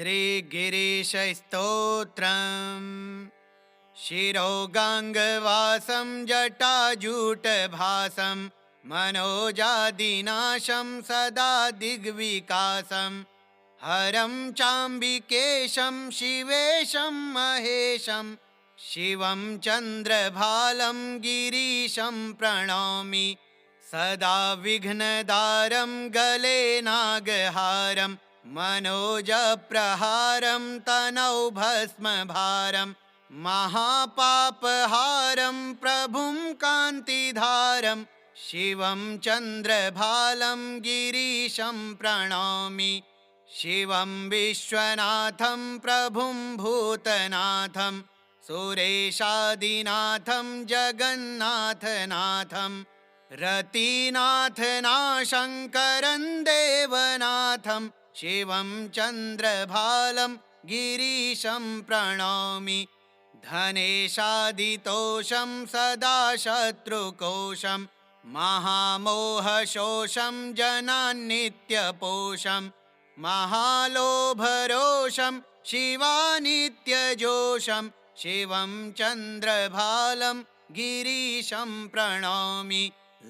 श्रीगिरीशस्तोत्रम्। शिरोगाङ्गवासं जटाजूटभासं मनोजादिनाशं सदा दिग्विकासं हरं चाम्बिकेशं शिवेशं महेशं शिवं चन्द्रभालं गिरीशं प्रणौमि। सदा विघ्नदारं गले नागहारं मनोजप्रहारं तनौ भस्मभारं महापापहारं प्रभुं कान्तिधारं शिवं चन्द्रभालं गिरीशं प्रणौमि। शिवं विश्वनाथं प्रभुं भूतनाथं सुरेशादिनाथं जगन्नाथनाथं रतिनाथनाशङ्करं देवनाथं शिवं चन्द्रभालं गिरीशं प्रणौमि। धनेशादितोषं सदा शत्रुकोशं महामोहशोषं जनान्नित्यपोषं महालोभरोषं शिवानित्यजोषं शिवं चन्द्रभालं गिरीशं प्रणौमि।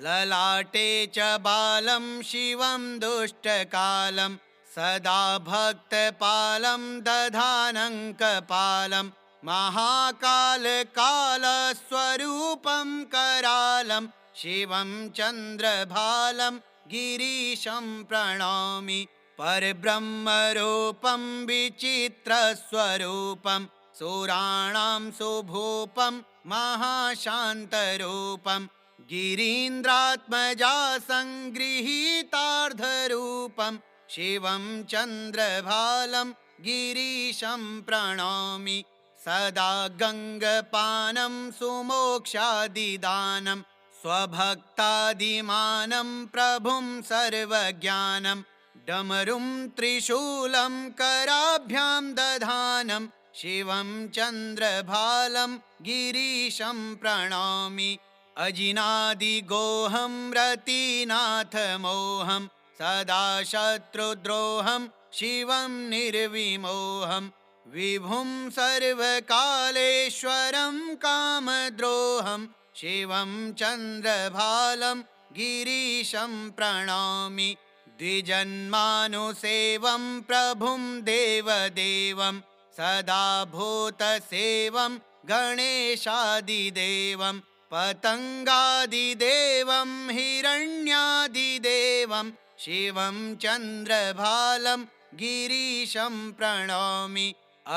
ललाटे च बालं शिवं दुष्टकालं सदा भक्तपालं दधानङ्कपालं महाकालकालस्वरूपं करालं शिवं चन्द्रभालं गिरीशं प्रणौमि। परब्रह्मरूपं विचित्रस्वरूपं सुराणां सुभूपं महाशान्तरूपं गिरीन्द्रात्मजा सङ्गृहीतार्धरूपं शिवं चन्द्रभालं गिरीशं प्रणौमि। सदा गङ्गपानं सुमोक्षादिदानं स्वभक्तादिमानं प्रभुं सर्वज्ञानं डमरुं त्रिशूलं कराभ्यां दधानं शिवं चन्द्रभालं गिरीशं प्रणौमि। अजिनादिगोहं रतिनाथमोहं सदा शत्रुद्रोहं शिवं निर्विमोहं विभुं सर्वकालेश्वरं कामद्रोहं शिवं चन्द्रभालं गिरीशं प्रणौमि। द्विजन्मानुसेवं प्रभुं देवदेवं सदा भूतसेवं गणेशादिदेवं पतङ्गादिदेवं हिरण्यादिदेवं शिवं चन्द्रभालं गिरीशं प्रणौमि।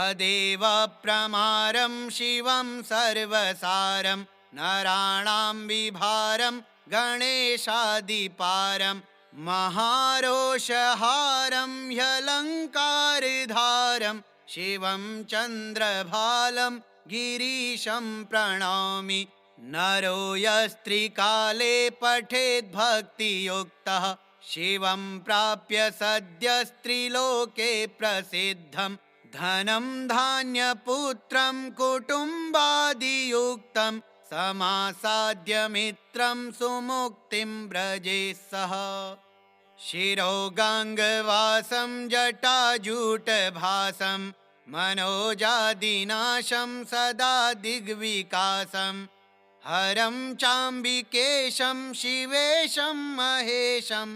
अदेवप्रमारं शिवं सर्वसारं नराणां विभारं गणेशादिपारं महारोषहारं ह्यलङ्कारधारं शिवं चन्द्रभालं गिरीशं प्रणौमि। नरो यस्त्रिकाले पठेद्भक्तियुक्तः शिवं प्राप्य सद्यस्त्रिलोके प्रसिद्धं धनं धान्यपुत्रं कुटुम्बादियुक्तं समासाद्य मित्रं सुमुक्तिं व्रजेत् सः। शिरोगाङ्गवासं जटाजूटभासं मनोजादिनाशं सदा दिग्विकासं हरं चाम्बिकेशं शिवेशं महेशं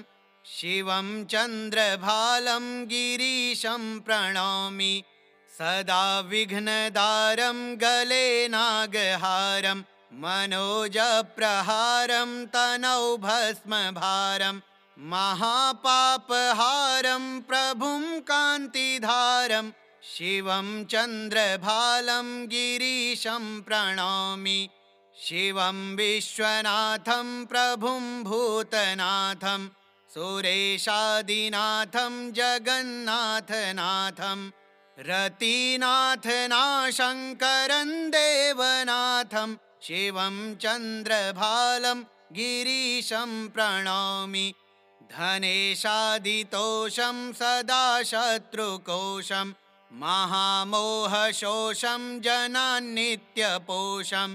शिवं चन्द्रभालं गिरीशं प्रणौमि। सदा विघ्नदारं गले नागहारं मनोजप्रहारं तनौ भस्मभारं महापापहारं प्रभुं कान्तिधारं शिवं चन्द्रभालं गिरीशं प्रणौमि। शिवं विश्वनाथं प्रभुं भूतनाथं सुरेशादिनाथं जगन्नाथनाथं रतिनाथनाशङ्करं देवनाथं शिवं चन्द्रभालं गिरीशं प्रणौमि। धनेशादितोषं सदा शत्रुकोशं महामोहशोषं जनान्नित्यपोषं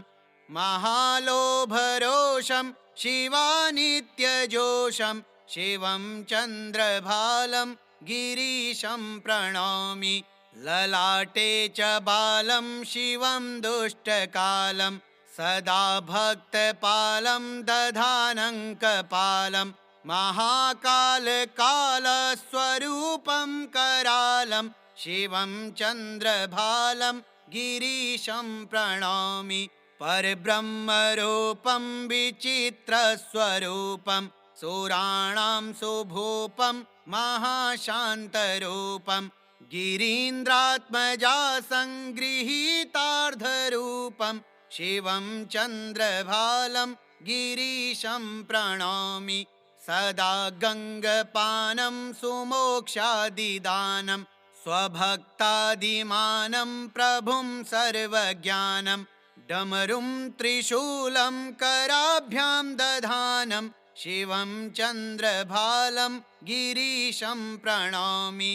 महालोभरोषं शिवानित्यजोषं शिवं चन्द्रभालं गिरीशं प्रणौमि। ललाटे च बालं शिवं दुष्टकालं सदा भक्तपालं दधानं कपालं महाकालकालस्वरूपं करालं शिवं चन्द्रभालं गिरीशं प्रणौमि परब्रह्मरूपं विचित्रस्वरूपं सुराणां सुभूपं महाशान्तरूपं गिरीन्द्रात्मजा सङ्गृहीतार्धरूपं शिवं चन्द्रभालं गिरीशं प्रणौमि सदा गङ्गपानं सुमोक्षादिदानं स्वभक्तादिमानं प्रभुं सर्वज्ञानं डमरुं त्रिशूलं कराभ्यां दधानं शिवं चन्द्रभालं गिरीशं प्रणौमि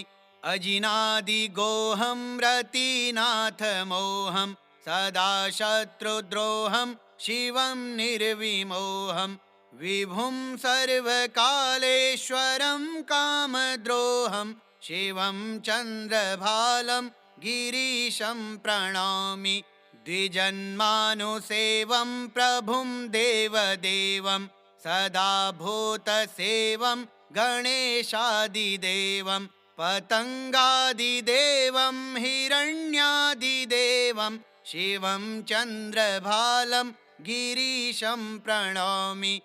अजिनादिगोहं रतिनाथमोहं सदा शत्रुद्रोहं शिवं निर्विमोहं विभुं सर्वकालेश्वरं कामद्रोहं शिवं चन्द्रभालं गिरीशं प्रणौमि द्विजन्मानुसेवं प्रभुं देवदेवं सदा भूतसेवं गणेशादिदेवं पतङ्गादिदेवं हिरण्यादिदेवं शिवं चन्द्रभालं गिरीशं प्रणौमि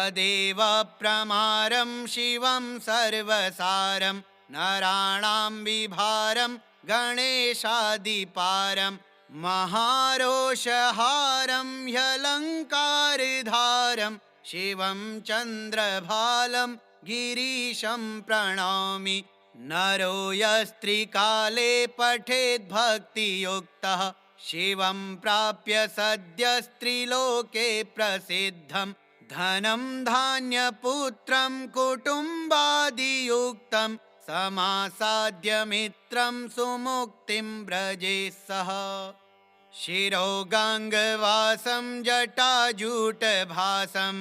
अदेवप्रमारं शिवं सर्वसारं नराणां विभारं गणेशादिपारं महारोषहारं ह्यलङ्कारधारं शिवं चन्द्रभालं गिरीशं प्रणौमि नरो यस्त्रिकाले पठेद्भक्तियुक्तः शिवं प्राप्य सद्यस्त्रिलोके प्रसिद्धं धनं धान्यपुत्रं कुटुम्बादियुक्तं समासाद्य मित्रं सुमुक्तिं व्रजे सः शिरोगाङ्गवासं जटाजूटभासं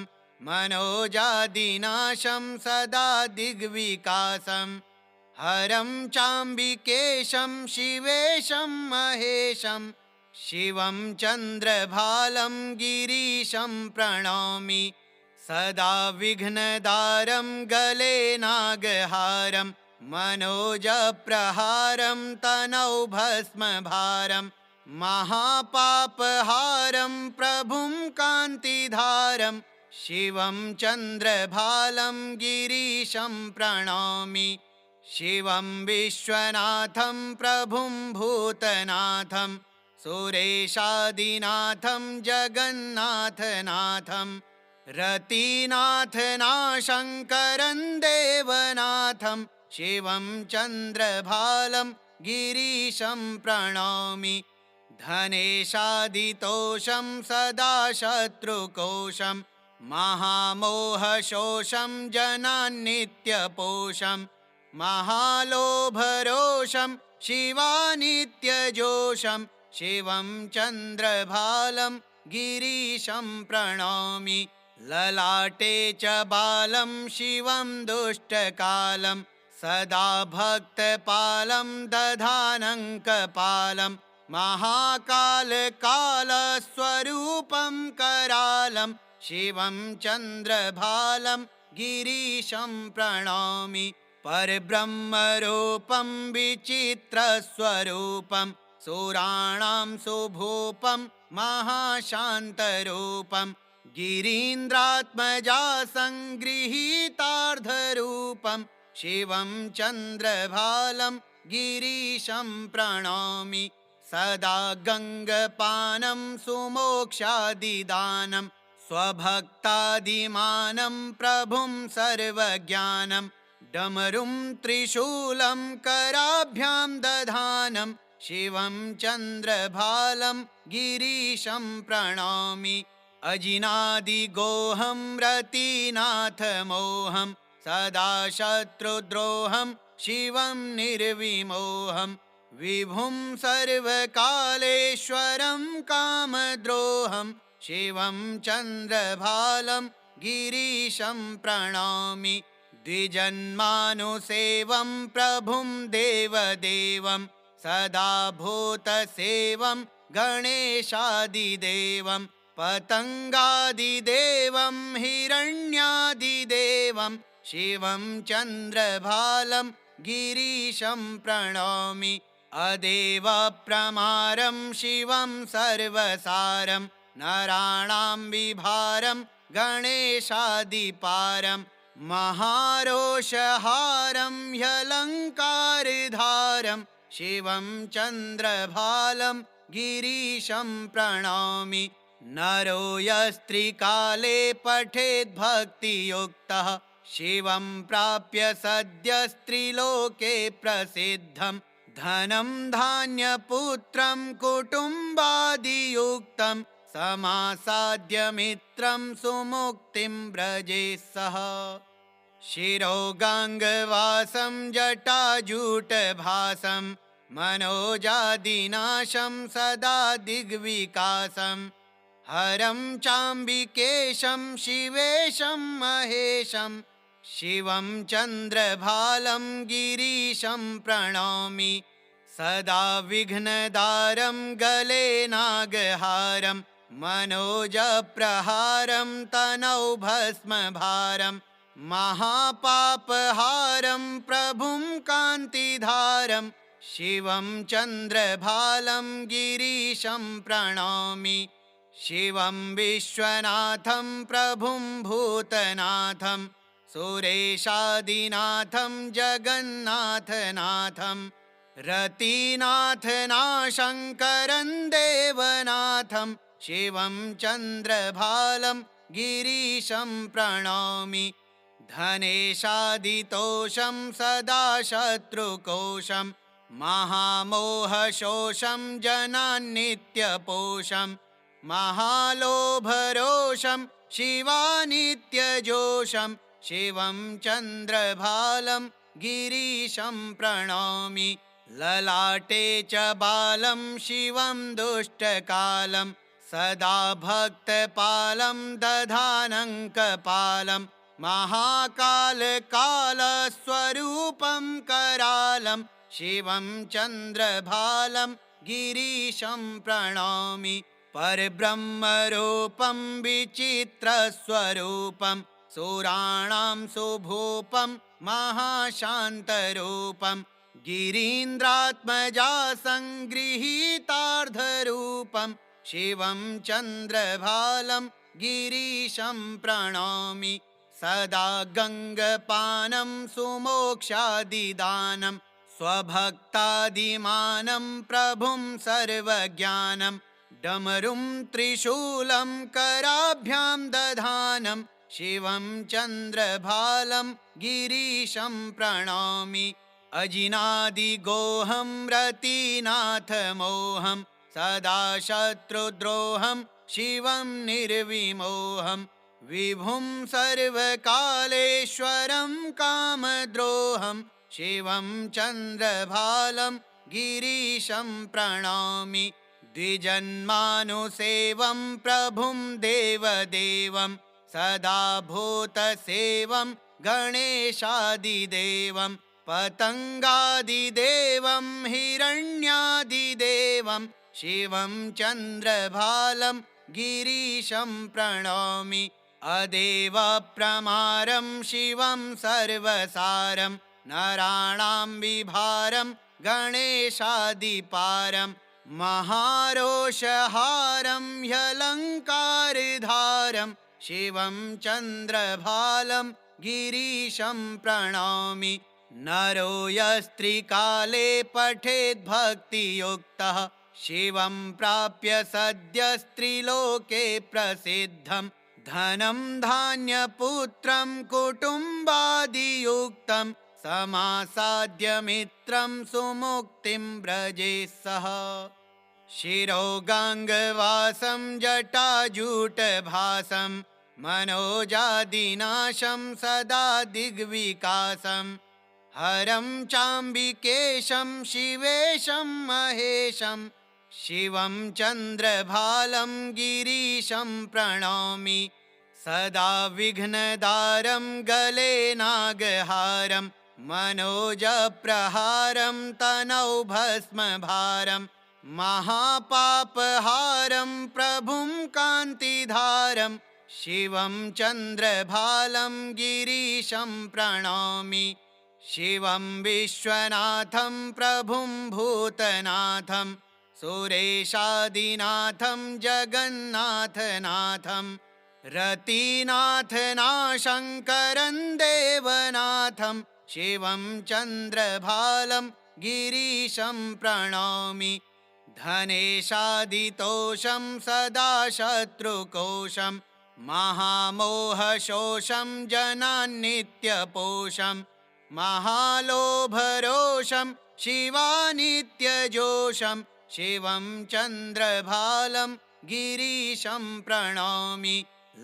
मनोजादिनाशं सदा दिग्विकासं हरं चाम्बिकेशं शिवेशं महेशं शिवं चन्द्रभालं गिरीशं प्रणौमि सदा विघ्नदारं गले नागहारं मनोजप्रहारं तनौ भस्मभारं महापापहारं प्रभुं कान्तिधारं शिवं चन्द्रभालं गिरीशं प्रणौमि शिवं विश्वनाथं प्रभुं भूतनाथं सुरेशादिनाथं जगन्नाथनाथं रतिनाथनाशङ्करं देवनाथं शिवं चन्द्रभालं गिरीशं प्रणौमि धनेशादितोषं सदा शत्रुकोशं महामोहशोषं जनान्नित्यपोषं महालोभरोषं शिवानित्यजोषं शिवं चन्द्रभालं गिरीशं प्रणौमि ललाटे च बालं शिवं दुष्टकालं सदा भक्तपालं दधानं कपालं महाकालकालस्वरूपं करालं शिवं चन्द्रभालं गिरीशं प्रणौमि परब्रह्मरूपं विचित्रस्वरूपं सुराणां सुभूपं महाशान्तरूपं गिरीन्द्रात्मजा सङ्गृहीतार्धरूपं शिवं चन्द्रभालं गिरीशं प्रणौमि सदा गङ्गपानं सुमोक्षादिदानं स्वभक्तादिमानं प्रभुं सर्वज्ञानं डमरुं त्रिशूलं कराभ्यां दधानं शिवं चन्द्रभालं गिरीशं प्रणौमि अजिनादिगोहं रतिनाथमोहं सदा शत्रुद्रोहं शिवं निर्विमोहं विभुं सर्वकालेश्वरं कामद्रोहं शिवं चन्द्रभालं गिरीशं प्रणौमि द्विजन्मानुसेवं प्रभुं देवदेवं सदा भूतसेवं गणेशादिदेवं पतङ्गादिदेवं हिरण्यादिदेवं शिवं चन्द्रभालं गिरीशं प्रणौमि अदेवप्रमारं शिवं सर्वसारं नराणां विभारं गणेशादिपारं महारोषहारं ह्यलङ्कारधारं शिवं चन्द्रभालं गिरीशं प्रणौमि नरो यस्त्रिकाले पठेद्भक्तियुक्तः शिवं प्राप्य सद्यस्त्रिलोके प्रसिद्धं धनं धान्यपुत्रं कुटुम्बादियुक्तं समासाद्य मित्रं सुमुक्तिं व्रजे सः शिरोगाङ्गवासं जटाजूटभासं मनोजादिनाशं सदा दिग्विकासं हरं चाम्बिकेशं शिवेशं महेशं शिवं चन्द्रभालं गिरीशं प्रणौमि सदा विघ्नदारं गले नागहारं मनोजप्रहारं तनौ भस्मभारं महापापहारं प्रभुं कान्तिधारं शिवं चन्द्रभालं गिरीशं प्रणौमि शिवं विश्वनाथं प्रभुं भूतनाथं सुरेशादिनाथं जगन्नाथनाथं रतिनाथनाशङ्करं देवनाथं शिवं चन्द्रभालं गिरीशं प्रणौमि धनेशादितोषं सदा शत्रुकोशं महामोहशोषं जनान्नित्यपोषं महालोभरोषं शिवानित्यजोषं शिवं चन्द्रभालं गिरीशं प्रणौमि ललाटे च बालं शिवं दुष्टकालं सदा भक्तपालं दधानं कपालं महाकालकालस्वरूपं करालं शिवं चन्द्रभालं गिरीशं प्रणौमि परब्रह्मरूपं विचित्रस्वरूपं सुराणां सुभूपं महाशान्तरूपं गिरीन्द्रात्मजा सङ्गृहीतार्धरूपं शिवं चन्द्रभालं गिरीशं प्रणौमि सदा गङ्गपानं सुमोक्षादिदानं स्वभक्तादिमानं प्रभुं सर्वज्ञानं डमरुं त्रिशूलं कराभ्यां दधानं शिवं चन्द्रभालं गिरीशं प्रणौमि अजिनादिगोहं रतिनाथमोहं सदा शत्रुद्रोहं शिवं निर्विमोहं विभुं सर्वकालेश्वरं कामद्रोहं शिवं चन्द्रभालं गिरीशं प्रणौमि द्विजन्मानुसेवं प्रभुं देवदेवं सदा भूतसेवं गणेशादिदेवं पतङ्गादिदेवं हिरण्यादिदेवं शिवं चन्द्रभालं गिरीशं प्रणौमि अदेवप्रमारं शिवं सर्वसारं नराणां विभारं गणेशादिपारं महारोषहारं ह्यलङ्कारधारं शिवं चन्द्रभालं गिरीशं प्रणौमि नरो यस्त्रिकाले पठेद्भक्तियुक्तः शिवं प्राप्य सद्यस्त्रिलोके प्रसिद्धं धनं धान्यपुत्रं कुटुम्बादियुक्तं समासाद्य मित्रं सुमुक्तिं व्रजे सः शिरोगाङ्गवासं जटाजूटभासं मनोजादिनाशं सदा दिग्विकासं हरं चाम्बिकेशं शिवेशं महेशं शिवं चन्द्रभालं गिरीशं प्रणौमि सदा विघ्नदारं गले नागहारं मनोजप्रहारं तनौ भस्मभारं महापापहारं प्रभुं कान्तिधारं शिवं चन्द्रभालं गिरीशं प्रणौमि शिवं विश्वनाथं प्रभुं भूतनाथं सुरेशादिनाथं जगन्नाथनाथं रतिनाथनाशङ्करं देवनाथं शिवं चन्द्रभालं गिरीशं प्रणौमि धनेशादितोषं सदा शत्रुकोशं महामोहशोषं जनान्नित्यपोषं महालोभरोषं शिवानित्यजोषं शिवं चन्द्रभालं गिरीशं प्रणौमि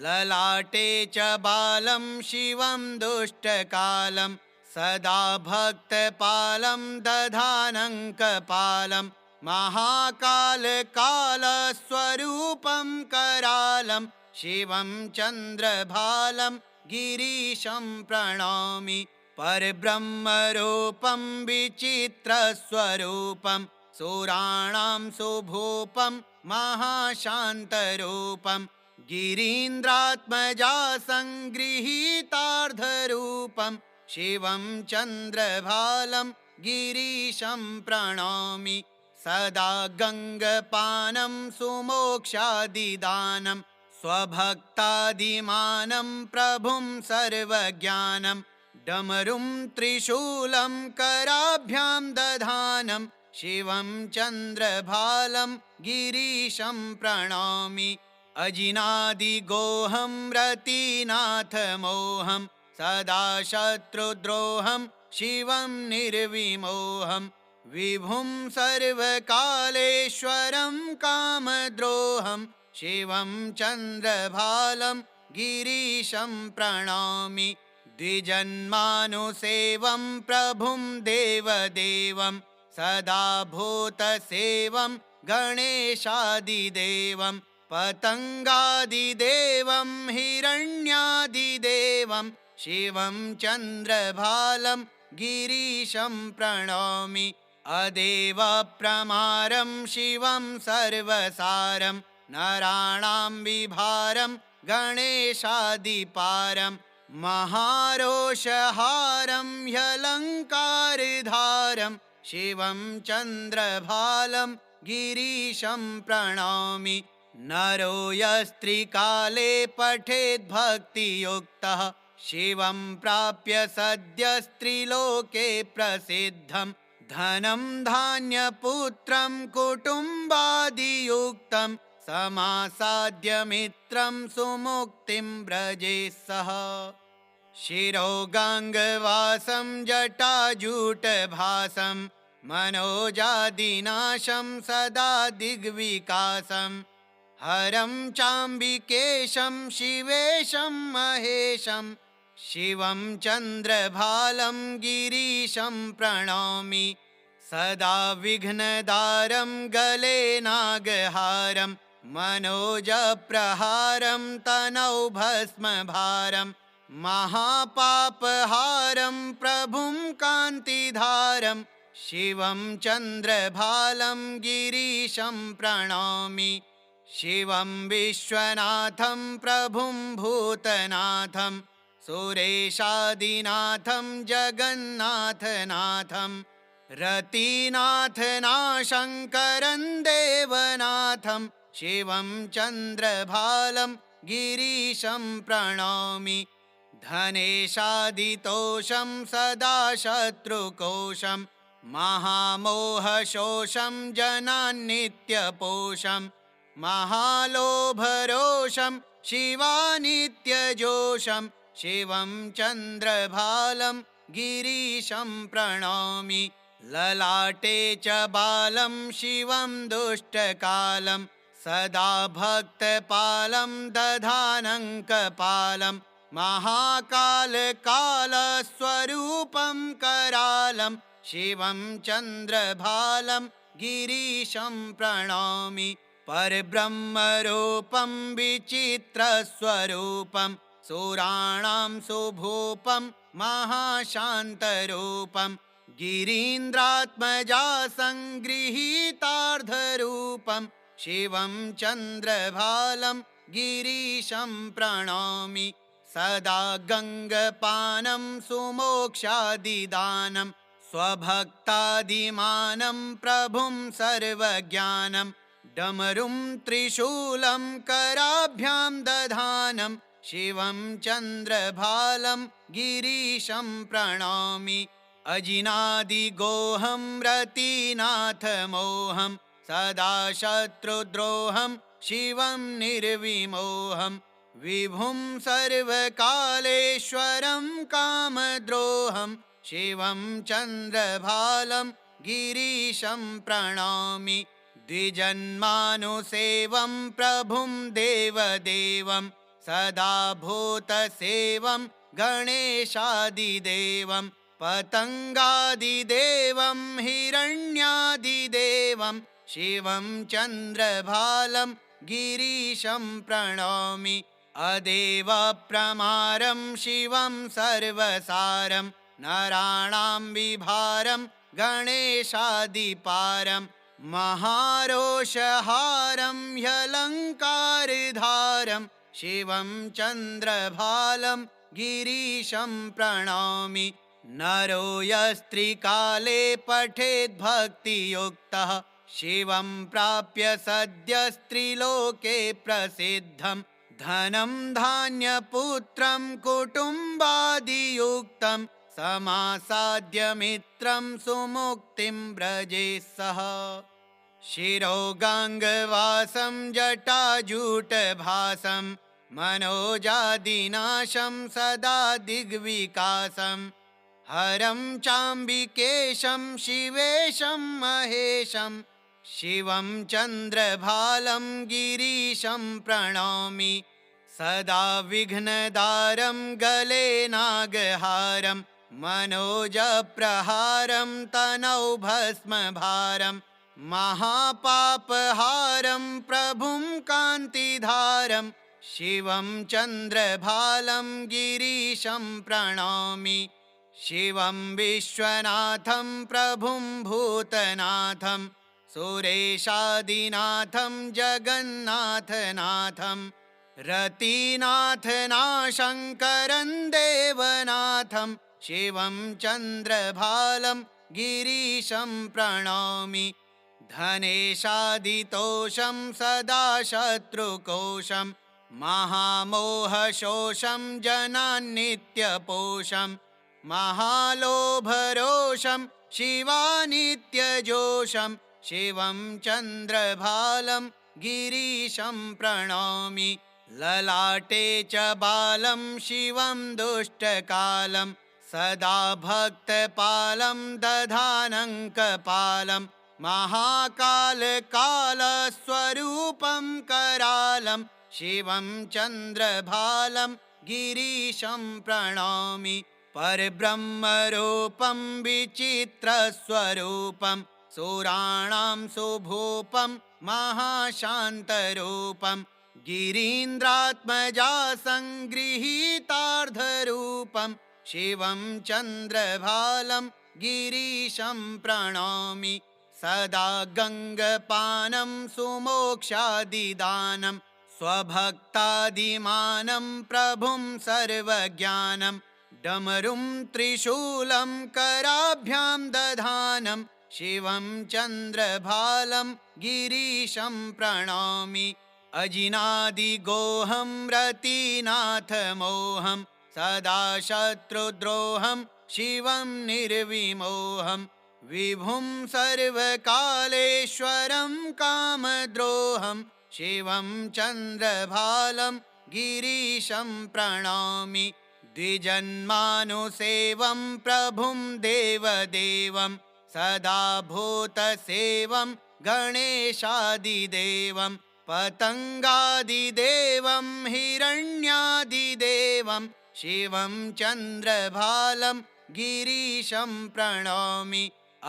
ललाटे च बालं शिवं दुष्टकालं सदा भक्तपालं दधानङ्कपालं महाकालकालस्वरूपं करालं शिवं चन्द्रभालं गिरीशं प्रणौमि परब्रह्मरूपं विचित्रस्वरूपं सुराणां सुभूपं महाशान्तरूपं गिरीन्द्रात्मजा सङ्गृहीतार्धरूपं शिवं चन्द्रभालं गिरीशं प्रणौमि सदा गङ्गपानं सुमोक्षादिदानं स्वभक्तादिमानं प्रभुं सर्वज्ञानं डमरुं त्रिशूलं कराभ्यां दधानं शिवं चन्द्रभालं गिरीशं प्रणौमि अजिनादिगोहं रतिनाथमोहं सदा शत्रुद्रोहं शिवं निर्विमोहं विभुं सर्वकालेश्वरं कामद्रोहं शिवं चन्द्रभालं गिरीशं प्रणौमि द्विजन्मानुसेवं प्रभुं देवदेवं सदा भूतसेवं गणेशादिदेवं पतङ्गादिदेवं हिरण्यादिदेवं शिवं चन्द्रभालं गिरीशं प्रणौमि अदेवप्रमारं शिवं सर्वसारं नराणां विभारं गणेशादिपारं महारोषहारं ह्यलङ्कारधारं शिवं चन्द्रभालं गिरीशं प्रणौमि नरो यस्त्रिकाले पठेद्भक्तियुक्तः शिवं प्राप्य सद्यस्त्रिलोके प्रसिद्धं धनं धान्यपुत्रं कुटुम्बादियुक्तं समासाद्य मित्रं सुमुक्तिं व्रजेत् सः शिरोगाङ्गवासं जटाजूटभासं मनोजादिनाशं सदा दिग्विकासं हरं चाम्बिकेशं शिवेशं महेशं शिवं चन्द्रभालं गिरीशं प्रणौमि सदा विघ्नदारं गले नागहारं मनोजप्रहारं तनौ भस्मभारं महापापहारं प्रभुं कान्तिधारं शिवं चन्द्रभालं गिरीशं प्रणौमि शिवं विश्वनाथं प्रभुं भूतनाथं सुरेशादिनाथं जगन्नाथनाथं रतिनाथनाशङ्करं देवनाथं शिवं चन्द्रभालं गिरीशं प्रणौमि धनेशादितोषं सदा शत्रुकोशं महामोहशोषं जनान्नित्यपोषं महालोभरोषं शिवानित्यजोषं शिवं चन्द्रभालं गिरीशं प्रणौमि ललाटे च बालं शिवं दुष्टकालं सदा भक्तपालं दधानङ्कपालं महाकालकालस्वरूपं करालं शिवं चन्द्रभालं गिरीशं प्रणौमि परब्रह्मरूपं विचित्रस्वरूपं सुराणां सुभूपं महाशान्तरूपं गिरीन्द्रात्मजा सङ्गृहीतार्धरूपं शिवं चन्द्रभालं गिरीशं प्रणौमि सदा गङ्गपानं सुमोक्षादिदानं स्वभक्तादिमानं प्रभुं सर्वज्ञानं डमरुं त्रिशूलं कराभ्यां दधानं शिवं चन्द्रभालं गिरीशं प्रणौमि अजिनादिगोहं रतिनाथमोहं सदा शत्रुद्रोहं शिवं निर्विमोहं विभुं सर्वकालेश्वरं कामद्रोहं शिवं चन्द्रभालं गिरीशं प्रणौमि द्विजन्मानुसेवं प्रभुं देवदेवं सदा भूतसेवं गणेशादिदेवं पतङ्गादिदेवं हिरण्यादिदेवं शिवं चन्द्रभालं गिरीशं प्रणौमि अदेवप्रमारं शिवं सर्वसारं नराणां विभारं गणेशादिपारं महारोषहारं ह्यलङ्कारधारं शिवं चन्द्रभालं गिरीशं प्रणौमि नरो यस्त्रिकाले पठेद्भक्तियुक्तः शिवं प्राप्य सद्यस्त्रिलोके प्रसिद्धं धनं धान्यपुत्रं कुटुम्बादियुक्तं समासाद्य मित्रं सुमुक्तिं व्रजे सः शिरोगाङ्गवासं जटाजूटभासं मनोजादिनाशं सदा दिग्विकासं हरं चाम्बिकेशं शिवेशं महेशं शिवं चन्द्रभालं गिरीशं प्रणौमि सदा विघ्नदारं गले नागहारं मनोजप्रहारं तनौ भस्मभारं महापापहारं प्रभुं कान्तिधारं शिवं चन्द्रभालं गिरीशं प्रणौमि शिवं विश्वनाथं प्रभुं भूतनाथं सुरेशादिनाथं जगन्नाथनाथं रतिनाथनाशङ्करं देवनाथं शिवं चन्द्रभालं गिरीशं प्रणौमि धनेशादितोषं सदा शत्रुकोशं महामोहशोषं जनान्नित्यपोषं महालोभरोषं शिवानित्यजोषं शिवं चन्द्रभालं गिरीशं प्रणौमि ललाटे च बालं शिवं दुष्टकालं सदा भक्तपालं दधानङ्कपालं महाकालकालस्वरूपं करालं शिवं चन्द्रभालं गिरीशं प्रणौमि परब्रह्मरूपं विचित्रस्वरूपं सुराणां सुभूपं महाशान्तरूपं गिरीन्द्रात्मजा सङ्गृहीतार्धरूपं शिवं चन्द्रभालं गिरीशं प्रणौमि सदा गङ्गपानं सुमोक्षादिदानं स्वभक्तादिमानं प्रभुं सर्वज्ञानं डमरुं त्रिशूलं कराभ्यां दधानं शिवं चन्द्रभालं गिरीशं प्रणौमि अजिनादिगोहं रतिनाथमोहं सदा शत्रुद्रोहं शिवं निर्विमोहं विभुं सर्वकालेश्वरं कामद्रोहं शिवं चन्द्रभालं गिरीशं प्रणौमि द्विजन्मानुसेवं प्रभुं देवदेवं सदा भूतसेवं गणेशादिदेवं पतङ्गादिदेवं हिरण्यादिदेवं शिवं चन्द्रभालं गिरीशं प्रणौमि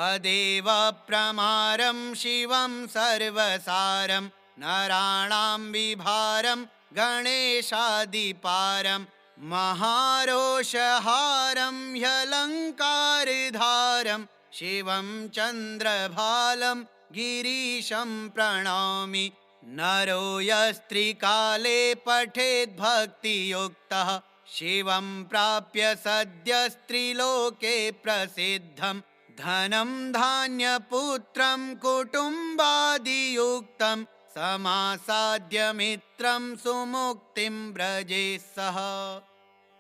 अदेवप्रमारं शिवं सर्वसारं नराणां विभारं गणेशादिपारं महारोषहारं ह्यलङ्कारधारं शिवं चन्द्रभालं गिरीशं प्रणौमि। नरो यस्त्रिकाले पठेद्भक्तियुक्तः शिवं प्राप्य सद्यस्त्रिलोके प्रसिद्धं। धनं धान्यपुत्रं कुटुम्बादियुक्तं समासाद्य मित्रं सुमुक्तिं व्रजे सः।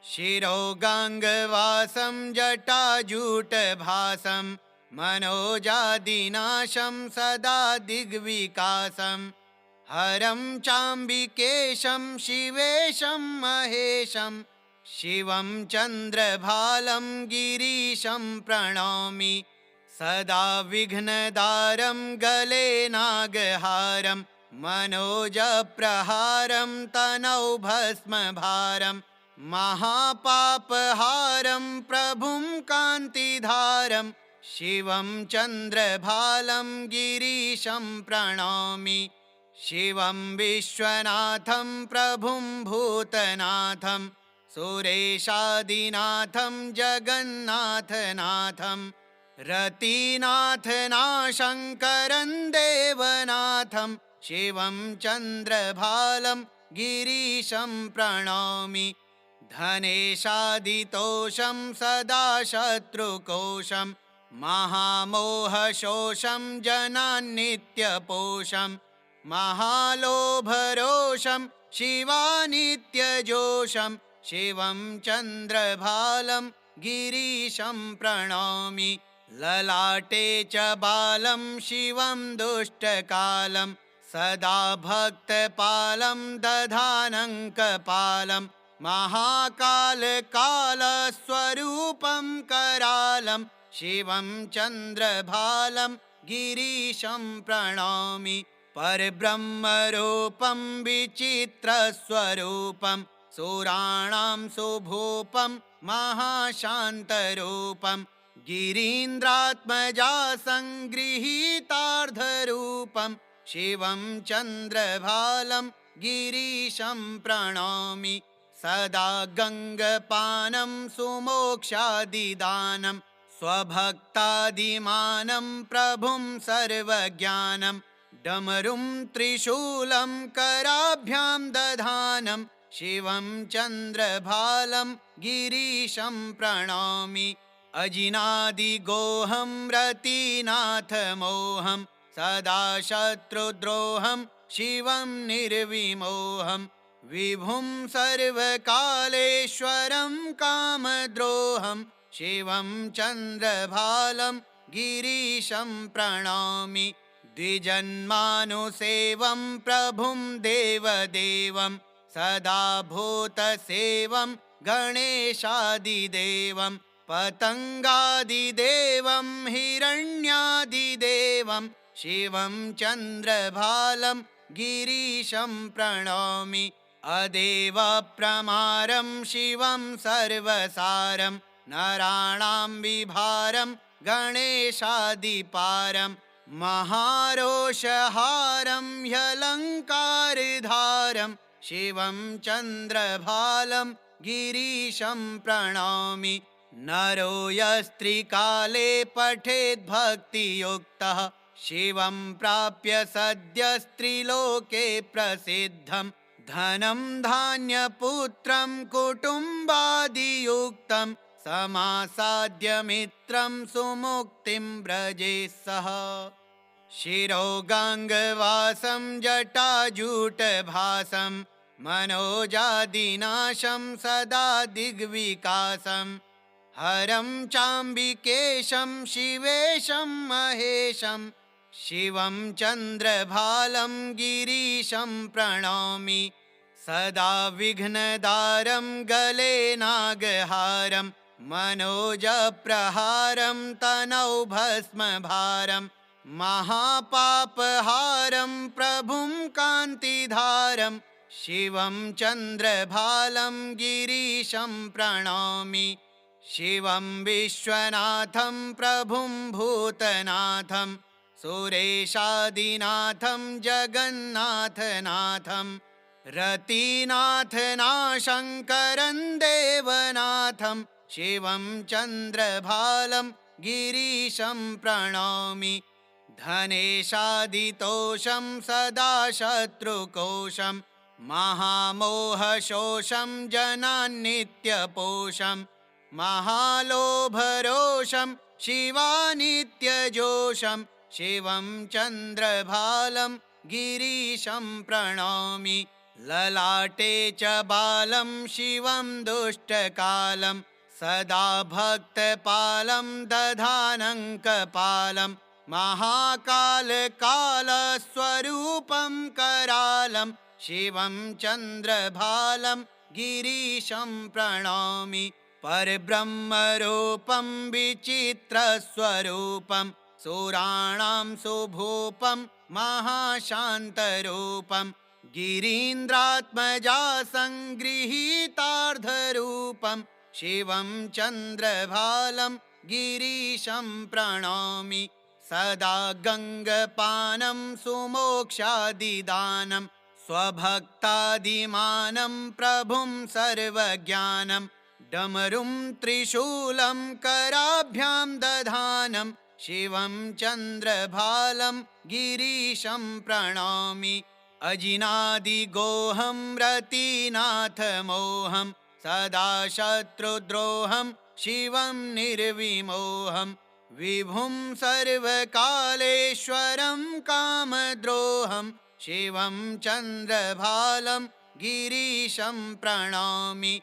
शिरोगाङ्गवासं जटाजूटभासं मनोजादिनाशं सदा दिग्विकासं। हरं चाम्बिकेशं शिवेशं महेशं शिवं चन्द्रभालं गिरीशं प्रणौमि। सदा विघ्नदारं गले नागहारं मनोजप्रहारं तनौ भस्मभारं। महापापहारं प्रभुं कान्तिधारं शिवं चन्द्रभालं गिरीशं प्रणौमि। शिवं विश्वनाथं प्रभुं भूतनाथं सुरेशादिनाथं जगन्नाथनाथं। रतिनाथनाशङ्करं देवनाथं शिवं चन्द्रभालं गिरीशं प्रणौमि। धनेशादितोषं सदा शत्रुकोशं महामोहशोषं जनान्नित्यपोषं। महालोभरोषं शिवानित्यजोषं शिवं चन्द्रभालं गिरीशं प्रणौमि। ललाटे च बालं शिवं दुष्टकालं सदा भक्तपालं दधानङ्कपालं। महाकालकालस्वरूपं करालं शिवं चन्द्रभालं गिरीशं प्रणौमि। परब्रह्मरूपं विचित्रस्वरूपं सुराणां सुभूपं महाशान्तरूपं। गिरीन्द्रात्मजा सङ्गृहीतार्धरूपं शिवं चन्द्रभालं गिरीशं प्रणौमि। सदा गङ्गपानं सुमोक्षादिदानं स्वभक्तादिमानं प्रभुं सर्वज्ञानं। डमरुं त्रिशूलं कराभ्यां दधानं शिवं चन्द्रभालं गिरीशं प्रणौमि। अजिनादिगोहं रतिनाथमोहं सदा शत्रुद्रोहं शिवं निर्विमोहं। विभुं सर्वकालेश्वरं कामद्रोहं शिवं चन्द्रभालं गिरीशं प्रणौमि। द्विजन्मानुसेवं प्रभुं देवदेवं सदा भूतसेवं गणेशादिदेवं। पतङ्गादिदेवं हिरण्यादिदेवं शिवं चन्द्रभालं गिरीशं प्रणौमि। अदेवप्रमारं शिवं सर्वसारं नराणां विभारं गणेशादिपारं। महारोषहारं ह्यलङ्कारधारं शिवं चन्द्रभालं गिरीशं प्रणौमि। नरो यस्त्रिकाले पठेद्भक्तियुक्तः शिवं प्राप्य सद्यस्त्रिलोके प्रसिद्धं। धनं धान्यपुत्रं कुटुम्बादियुक्तं समासाद्य मित्रं सुमुक्तिं व्रजे सः। शिरोगाङ्गवासं जटाजूटभासं मनोजादिनाशं सदा दिग्विकासं। हरं चाम्बिकेशं शिवेशं महेशं शिवं चन्द्रभालं गिरीशं प्रणौमि। सदा विघ्नदारं गले नागहारं मनोजप्रहारं तनौ भस्मभारं। महापापहारं प्रभुं कान्तिधारं शिवं चन्द्रभालं गिरीशं प्रणौमि। शिवं विश्वनाथं प्रभुं भूतनाथं सुरेशादिनाथं जगन्नाथनाथं। रतिनाथनाशङ्करं देवनाथं शिवं चन्द्रभालं गिरीशं प्रणौमि धनेशादितोषं सदा शत्रुकोशं महामोहशोषं जनान्नित्यपोषं महालोभरोषं शिवानित्यजोषं शिवं चन्द्रभालं गिरीशं प्रणौमि ललाटे च बालं शिवं दुष्टकालं सदा भक्तपालं दधानङ्कपालं महाकालकालस्वरूपं करालं शिवं चन्द्रभालं गिरीशं प्रणौमि परब्रह्मरूपं विचित्रस्वरूपं सुराणां सुभूपं महाशान्तरूपं गिरीन्द्रात्मजा सङ्गृहीतार्धरूपं शिवं चन्द्रभालं गिरीशं प्रणौमि सदा गङ्गपानं सुमोक्षादिदानं स्वभक्तादिमानं प्रभुं सर्वज्ञानं डमरुं त्रिशूलं कराभ्यां दधानं शिवं चन्द्रभालं गिरीशं प्रणौमि अजिनादिगोहं रतिनाथमोहं सदा शत्रुद्रोहं शिवं निर्विमोहं विभुं सर्वकालेश्वरं कामद्रोहं शिवं चन्द्रभालं गिरीशं प्रणौमि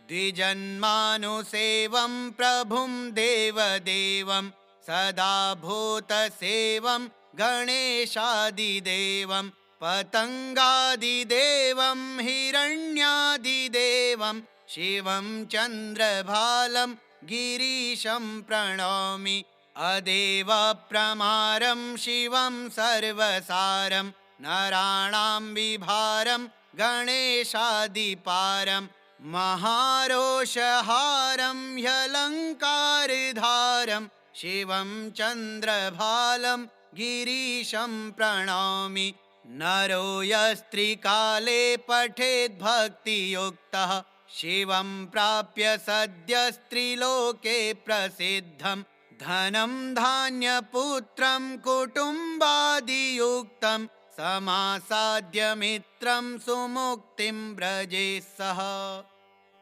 द्विजन्मानुसेवं प्रभुं देवदेवं सदा भूतसेवं गणेशादिदेवं पतङ्गादिदेवं हिरण्यादिदेवं शिवं चन्द्रभालं गिरीशं प्रणौमि अदेवप्रमारं शिवं सर्वसारं नराणां विभारं गणेशादिपारं महारोषहारं ह्यलङ्कारधारं शिवं चन्द्रभालं गिरीशं प्रणौमि नरो यस्त्रिकाले पठेद्भक्तियुक्तः शिवं प्राप्य सद्यस्त्रिलोके प्रसिद्धं धनं धान्यपुत्रं कुटुम्बादियुक्तं समासाद्य मित्रं सुमुक्तिं व्रजेत् सः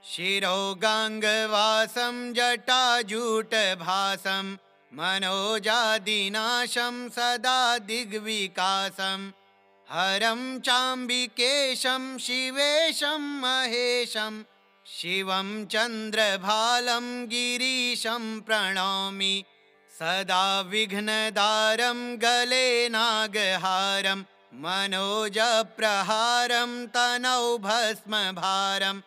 शिरोगाङ्गवासं जटाजूटभासं मनोजादिनाशं सदा दिग्विकासं हरं चाम्बिकेशं शिवेशं महेशं शिवं चन्द्रभालं गिरीशं प्रणौमि सदा विघ्नदारं गले नागहारं मनोजप्रहारं तनौ भस्मभारं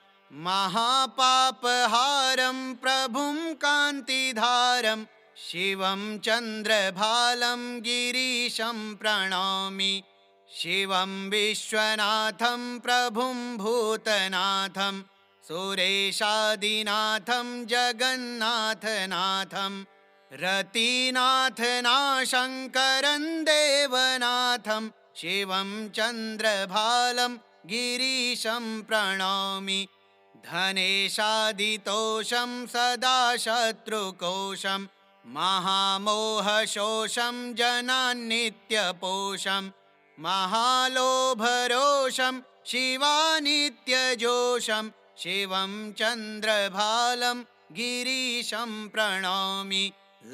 महापापहारं प्रभुं कान्तिधारं शिवं चन्द्रभालं गिरीशं प्रणौमि शिवं विश्वनाथं प्रभुं भूतनाथं सुरेशादिनाथं जगन्नाथनाथं रतिनाथनाशङ्करं देवनाथं शिवं चन्द्रभालं गिरीशं प्रणौमि धनेशादितोषं सदा शत्रुकोशं महामोहशोषं जनान्नित्यपोषं महालोभरोषं शिवानित्यजोषं शिवं चन्द्रभालं गिरीशं प्रणौमि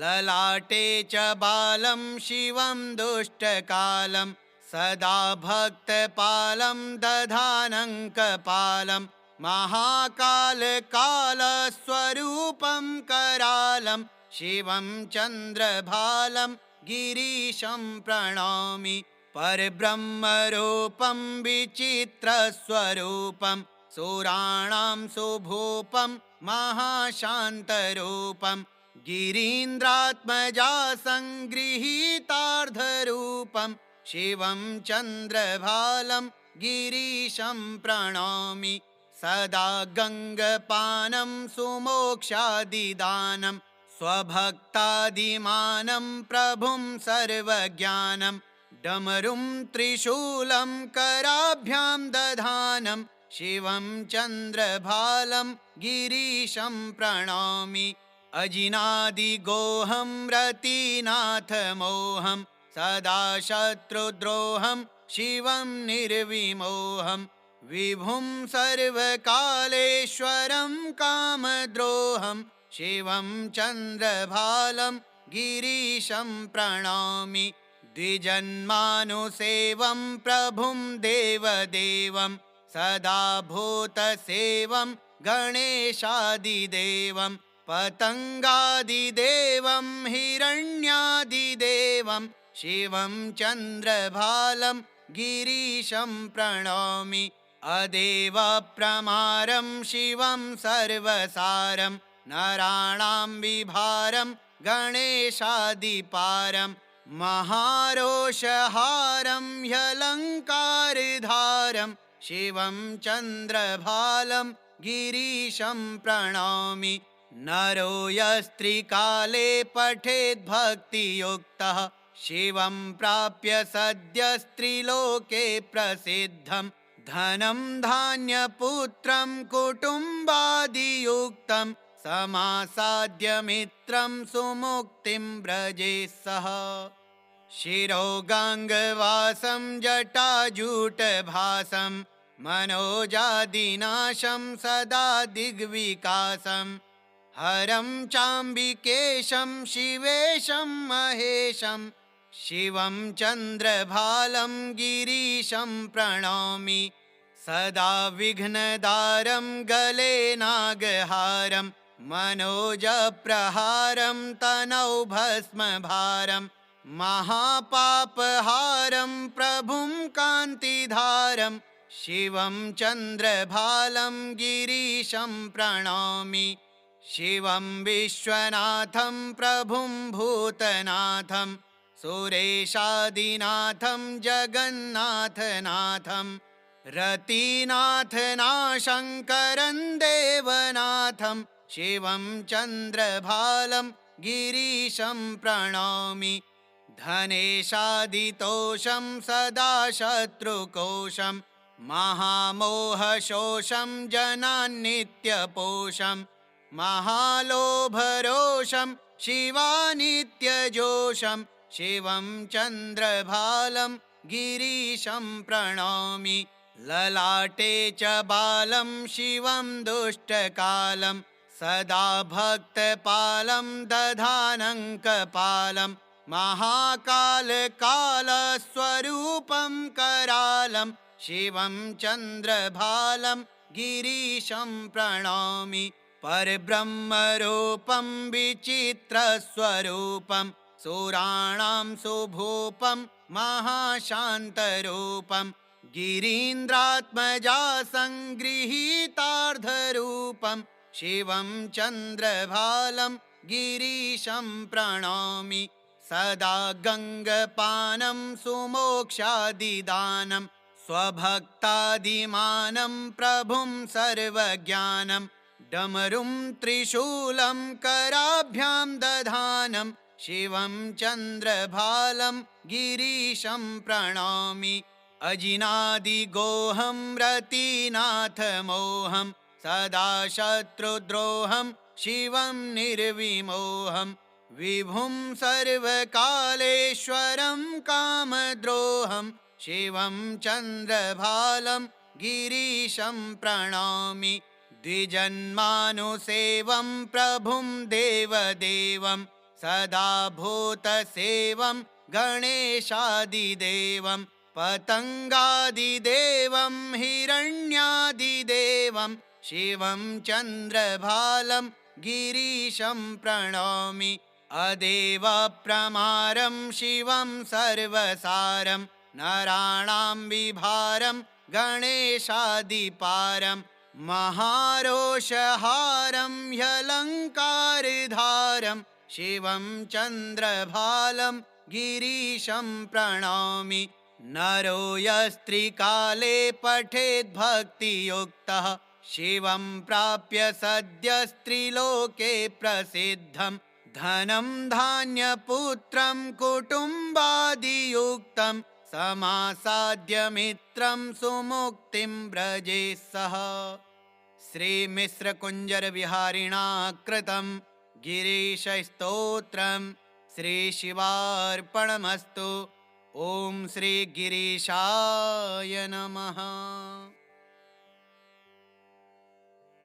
ललाटे च बालं शिवं दुष्टकालं सदा भक्तपालं दधानङ्कपालं महाकालकालस्वरूपं करालं शिवं चन्द्रभालं गिरीशं प्रणौमि परब्रह्मरूपं विचित्रस्वरूपं सुराणां सुभूपं महाशान्तरूपं गिरीन्द्रात्मजा सङ्गृहीतार्धरूपं शिवं चन्द्रभालं गिरीशं प्रणौमि सदा गङ्गपानं सुमोक्षादिदानं स्वभक्तादिमानं प्रभुं सर्वज्ञानं डमरुं त्रिशूलं कराभ्यां दधानं शिवं चन्द्रभालं गिरीशं प्रणौमि अजिनादिगोहं रतिनाथमोहं सदा शत्रुद्रोहं शिवं निर्विमोहं विभुं सर्वकालेश्वरं कामद्रोहं शिवं चन्द्रभालं गिरीशं प्रणौमि द्विजन्मानुसेवं प्रभुं देवदेवं सदा भूतसेवं गणेशादिदेवं पतङ्गादिदेवं हिरण्यादिदेवं शिवं चन्द्रभालं गिरीशं प्रणौमि अदेवप्रमारं शिवं सर्वसारं नराणां विभारं गणेशादिपारं महारोषहारं ह्यलङ्कारधारं शिवं चन्द्रभालं गिरीशं प्रणौमि नरो यस्त्रिकाले पठेद्भक्तियुक्तः शिवं प्राप्य सद्यस्त्रिलोके प्रसिद्धं धनं धान्यपुत्रं कुटुम्बादियुक्तं समासाद्य मित्रं सुमुक्तिं व्रजेत् सः शिरोगाङ्गवासं जटाजूटभासं मनोजादिनाशं सदा दिग्विकासं हरं चाम्बिकेशं शिवेशं महेशं शिवं चन्द्रभालं गिरीशं प्रणौमि सदा विघ्नदारं गले नागहारं मनोजप्रहारं तनौ भस्मभारं महापापहारं प्रभुं कान्तिधारं शिवं चन्द्रभालं गिरीशं प्रणौमि शिवं विश्वनाथं प्रभुं भूतनाथं सुरेशादिनाथं जगन्नाथनाथं रतिनाथनाशङ्करं देवनाथं शिवं चन्द्रभालं गिरीशं प्रणौमि धनेशादितोषं सदा शत्रुकोशं महामोहशोषं जनान्नित्यपोषं महालोभरोषं शिवानित्यजोषं शिवं चन्द्रभालं गिरीशं प्रणौमि ललाटे च बालं शिवं दुष्टकालं सदा भक्तपालं दधानं कपालं महाकालकालस्वरूपं करालं शिवं चन्द्रभालं गिरीशं प्रणौमि परब्रह्मरूपं विचित्रस्वरूपं सुराणां सुभूपं महाशान्तरूपं गिरीन्द्रात्मजा सङ्गृहीतार्धरूपं शिवं चन्द्रभालं गिरीशं प्रणौमि सदा गङ्गपानं सुमोक्षादिदानं स्वभक्तादिमानं प्रभुं सर्वज्ञानं डमरुं त्रिशूलं कराभ्यां दधानं शिवं चन्द्रभालं गिरीशं प्रणौमि अजिनादिगोहं रतिनाथमोहं सदा शत्रुद्रोहं शिवं निर्विमोहं विभुं सर्वकालेश्वरं कामद्रोहं शिवं चन्द्रभालं गिरीशं प्रणौमि द्विजन्मानुसेवं प्रभुं देवदेवं सदा भूतसेवं गणेशादिदेवं पतङ्गादिदेवं हिरण्यादिदेवं शिवं चन्द्रभालं गिरीशं प्रणौमि अदेवप्रमारं शिवं सर्वसारं नराणां विभारं गणेशादिपारं महारोषहारं ह्यलङ्कारधारं शिवं चन्द्रभालं गिरीशं प्रणौमि नरो यस्त्रिकाले पठेद्भक्तियुक्तः शिवं प्राप्य सद्यस्त्रिलोके प्रसिद्धं धनं धान्यपुत्रं कुटुम्बादियुक्तं समासाद्य मित्रं सुमुक्तिं व्रजे सः। श्रीमिश्रकुञ्जरविहारिणा कृतं गिरीशस्तोत्रं श्रीशिवार्पणमस्तु। ॐ श्रीगिरीशाय नमः।